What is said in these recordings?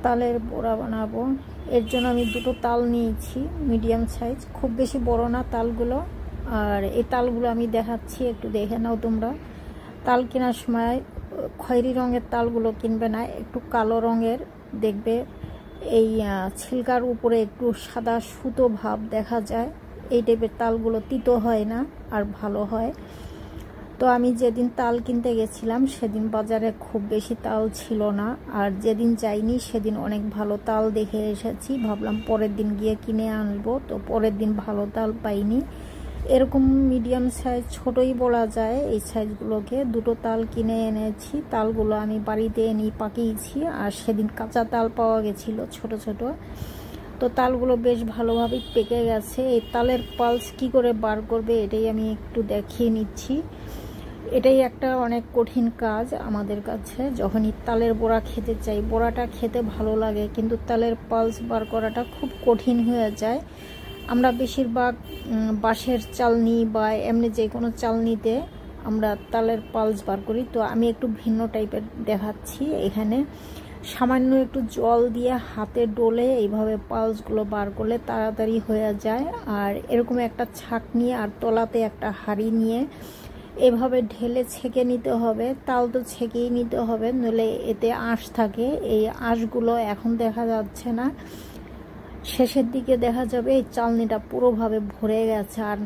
তালের বড়া বানাবো। এর জন্য আমি দুটো তাল নিয়েছি, মিডিয়াম সাইজ, খুব বেশি বড় না তালগুলো। আর এই তালগুলো আমি দেখাচ্ছি, একটু দেখে নাও তোমরা। তাল কেনার সময় খয়েরি রঙের তালগুলো কিনবে না, একটু কালো রঙের দেখবে। এই ছিলকার উপরে একটু সাদা সুতো ভাব দেখা যায়, এই টাইপের তালগুলো তিতো হয় না আর ভালো হয়। তো আমি যেদিন তাল কিনতে গেছিলাম সেদিন বাজারে খুব বেশি তাল ছিল না, আর যেদিন যাইনি সেদিন অনেক ভালো তাল দেখে এসেছি। ভাবলাম পরের দিন গিয়ে কিনে আনবো, তো পরের দিন ভালো তাল পাইনি। এরকম মিডিয়াম সাইজ, ছোটই বলা যায় এই সাইজগুলোকে। দুটো তাল কিনে এনেছি, তালগুলো আমি বাড়িতে এনে পাকিয়েছি। আর সেদিন কাঁচা তাল পাওয়া গেছিল ছোট ছোট, তো তালগুলো বেশ ভালোভাবে পেকে গেছে। এই তালের পালস কি করে বার করবে এটাই আমি একটু দেখিয়ে নিচ্ছি। এটাই একটা অনেক কঠিন কাজ আমাদের কাছে। যখনই তালের বড়া খেতে চাই, বড়াটা খেতে ভালো লাগে, কিন্তু তালের পালস বার করাটা খুব কঠিন হয়ে যায়। আমরা বেশিরভাগ বাঁশের চালনি বা এমনি যে কোনো চালনিতে আমরা তালের পালস বার করি। তো আমি একটু ভিন্ন টাইপের দেখাচ্ছি। এখানে সামান্য একটু জল দিয়ে হাতে ডলে এইভাবে পালসগুলো বার করলে তাড়াতাড়ি হয়ে যায়। আর এরকম একটা ছাঁকনি আর তলাতে একটা হাঁড়ি নিয়ে এভাবে ঢেলে ছেঁকে নিতে হবে। তাল তো ছেঁকেই নিতে হবে, নইলে এতে আঁশ থাকে। এই আঁশগুলো এখন দেখা যাচ্ছে না, শেষের দিকে দেখা যাবে এই চালনিটা পুরোভাবে ভরে গেছে আর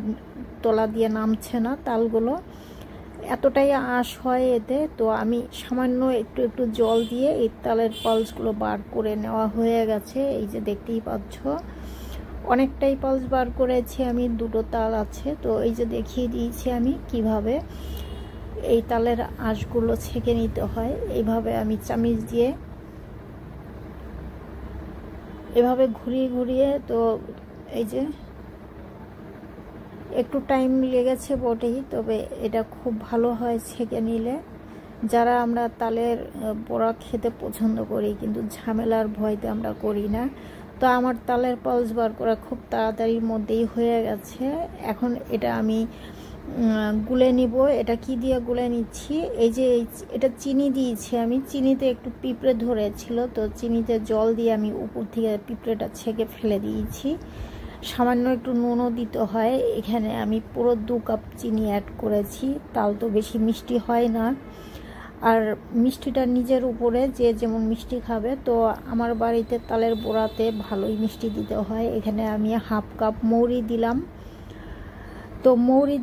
তলা দিয়ে নামছে না তালগুলো, এতটাই আঁশ হয় এতে। তো আমি সামান্য একটু একটু জল দিয়ে এই তালের পালসগুলো বার করে নেওয়া হয়ে গেছে। এই যে দেখতেই পাচ্ছ অনেকটাই পালস বার করেছি আমি, দুটো তাল আছে। তো এই যে দেখিয়ে দিয়েছি আমি কিভাবে এই তালের আঁশগুলো ছেঁকে নিতে হয়। এইভাবে আমি চামিচ দিয়ে এভাবে ঘুরিয়ে ঘুরিয়ে, তো এই যে একটু টাইম লেগেছে বটেই, তবে এটা খুব ভালো হয় ছেঁকে নিলে। যারা আমরা তালের বড়া খেতে পছন্দ করি কিন্তু ঝামেলার ভয়তে আমরা করি না, তো আমার তালের পালস বার করা খুব তাড়াতাড়ির মধ্যেই হয়ে গেছে। এখন এটা আমি গুলে নিব। এটা কি দিয়ে গুলে নিচ্ছি, এই যে এটা চিনি দিয়েছি আমি। চিনিতে একটু পিঁপড়ে ধরেছিল, তো চিনিতে জল দিয়ে আমি উপর থেকে পিঁপড়েটা ছেঁকে ফেলে দিয়েছি। সামান্য একটু নুনও দিতে হয়। এখানে আমি পুরো 2 কাপ চিনি অ্যাড করেছি। তাল তো বেশি মিষ্টি হয় না, আর মিষ্টিটা নিজের উপরে, যে যেমন মিষ্টি খাবে। তো আমার বাড়িতে তালের বড়াতে ভালোই মিষ্টি দিতে হয়। এখানে আমি 1/2 কাপ মৌরি দিলাম। তো মৌরি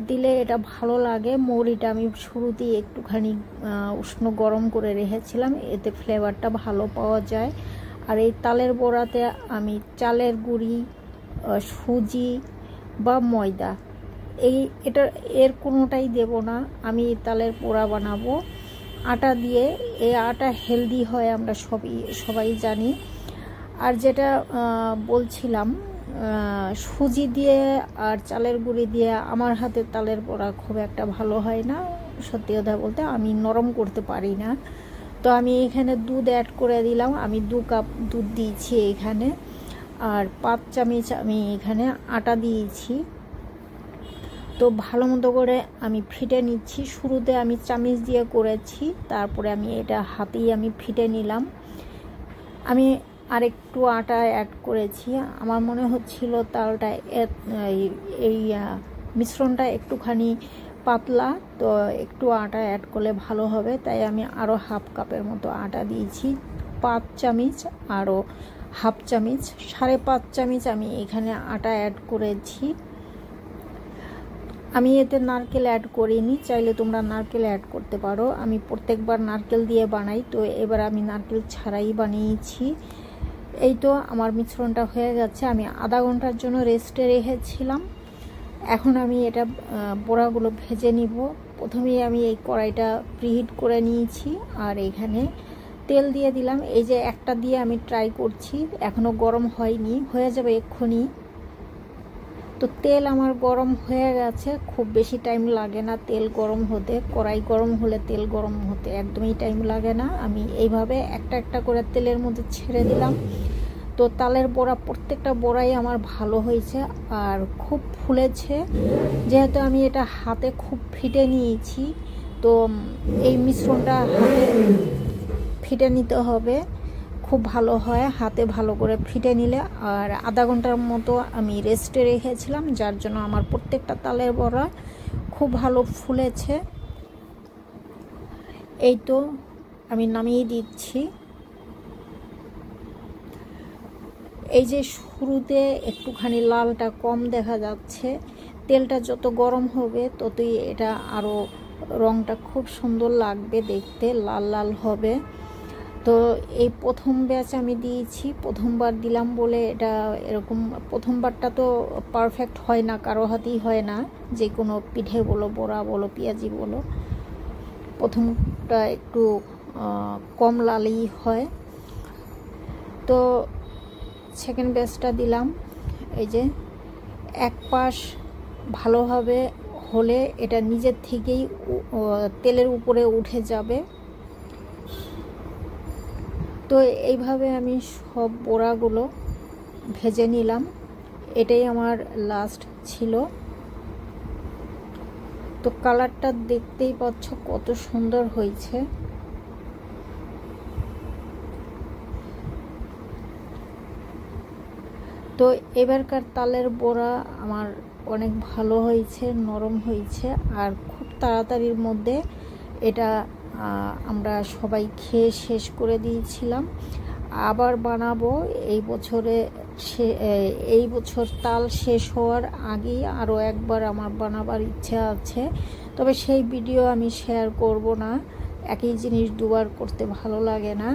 দিলে এটা ভালো লাগে। মৌরিটা আমি শুরুতেই একটুখানি উষ্ণ গরম করে রেখেছিলাম, এতে ফ্লেভারটা ভালো পাওয়া যায়। আর এই তালের বড়াতে আমি চালের গুঁড়ি, সুজি বা ময়দা, এর কোনোটাই দেব না। আমি তালের বড়া বানাবো আটা দিয়ে। এই আটা হেলদি হয়, আমরা সবাই জানি। আর যেটা বলছিলাম, সুজি দিয়ে আর চালের গুঁড়ি দিয়ে আমার হাতে তালের বড়া খুব একটা ভালো হয় না, সত্যি কথা বলতে। আমি নরম করতে পারি না। তো আমি এখানে দুধ অ্যাড করে দিলাম। আমি 2 কাপ দুধ দিয়েছি এখানে, আর 5 চামচ আমি এখানে আটা দিয়েছি। তো ভালো মতো করে আমি ফিটে নিচ্ছি। শুরুতে আমি চামচ দিয়ে করেছি, তারপরে আমি এটা হাতেই আমি ফিটে নিলাম। আমি আরেকটু আটা অ্যাড করেছি। আমার মনে হচ্ছিল তালটা এই মিশ্রণটা একটুখানি পাতলা, তো একটু আটা অ্যাড করলে ভালো হবে। তাই আমি আরও 1/2 কাপের মতো আটা দিয়েছি। 5 চামচ আরও 1/2 চামচ, 5.5 চামচ আমি এখানে আটা অ্যাড করেছি। আমি এতে নারকেল অ্যাড করিনি, চাইলে তোমরা নারকেল অ্যাড করতে পারো। আমি প্রত্যেকবার নারকেল দিয়ে বানাই, তো এবার আমি নারকেল ছাড়াই বানিয়েছি। এই তো আমার মিশ্রণটা হয়ে গেছে। আমি আধা ঘন্টার জন্য রেস্টে রেখেছিলাম। এখন আমি এটা বড়াগুলো ভেজে নিব। প্রথমেই আমি এই কড়াইটা প্রিহিট করে নিয়েছি, আর এখানে তেল দিয়ে দিলাম। এই যে একটা দিয়ে আমি ট্রাই করছি, এখনও গরম হয়নি, হয়ে যাবে এক্ষুনি। তো তেল আমার গরম হয়ে গেছে, খুব বেশি টাইম লাগে না তেল গরম হতে। কড়াই গরম হলে তেল গরম হতে একদমই টাইম লাগে না। আমি এইভাবে একটা একটা করে তেলের মধ্যে ছেড়ে দিলাম। তো তালের বড়া প্রত্যেকটা বড়াই আমার ভালো হয়েছে আর খুব ফুলেছে। যেহেতু আমি এটা হাতে খুব ফিটে নিয়েছি, তো এই মিশ্রণটা হাতে ফিটে নিতে হবে। খুব ভালো হয় হাতে ভালো করে ফিটে নিলে। আর আধা ঘন্টার মতো আমি রেস্টে রেখেছিলাম, যার জন্য আমার প্রত্যেকটা তালের বড়া খুব ভালো ফুলেছে। এই তো আমি নামিয়ে দিচ্ছি। এই যে শুরুতে একটুখানি লালটা কম দেখা যাচ্ছে, তেলটা যত গরম হবে ততই এটা আরও রঙটা খুব সুন্দর লাগবে দেখতে, লাল লাল হবে। তো এই প্রথম ব্যাচ আমি দিয়েছি, প্রথমবার দিলাম বলে এটা এরকম। প্রথমবারটা তো পারফেক্ট হয় না, কারো হাতেই হয় না, যে কোনো পিঠে বলো, বড়া বলো, পেঁয়াজি বলো, প্রথমটা একটু কম লালই হয়। তো সেকেন্ড ব্যাচটা দিলাম। এই যে এক পাশ ভালোভাবে হলে এটা নিজের থেকেই তেলের উপরে উঠে যাবে। তো এইভাবে আমি সব বড়াগুলো ভেজে নিলাম, এটাই আমার লাস্ট ছিল। তো কালারটা দেখতেই পাচ্ছ কত সুন্দর হয়েছে। তো এবারকার তালের বড়া আমার অনেক ভালো হয়েছে, নরম হয়েছে, আর খুব তাড়াতাড়ির মধ্যে এটা আমরা সবাই খেয়ে শেষ করে দিয়েছিলাম। আবার বানাবো এই বছর তাল শেষ হওয়ার আগেই আরও একবার আমার বানাবার ইচ্ছা আছে, তবে সেই ভিডিও আমি শেয়ার করব না, একই জিনিস দুবার করতে ভালো লাগে না।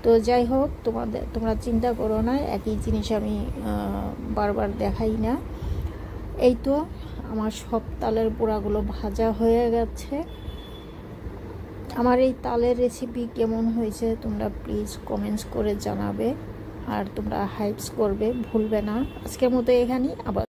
তো যাই হোক, তোমরা চিন্তা করো না, একই জিনিস আমি বারবার দেখাই না। এই তো আমার সব তালের বড়াগুলো ভাজা হয়ে গেছে। আমার এই তালের রেসিপি কেমন হয়েছে তোমরা প্লিজ কমেন্টস করে জানাবে, আর তোমরা হাইপস করবে ভুলবে না। আজকের মতো এখানেই, আবার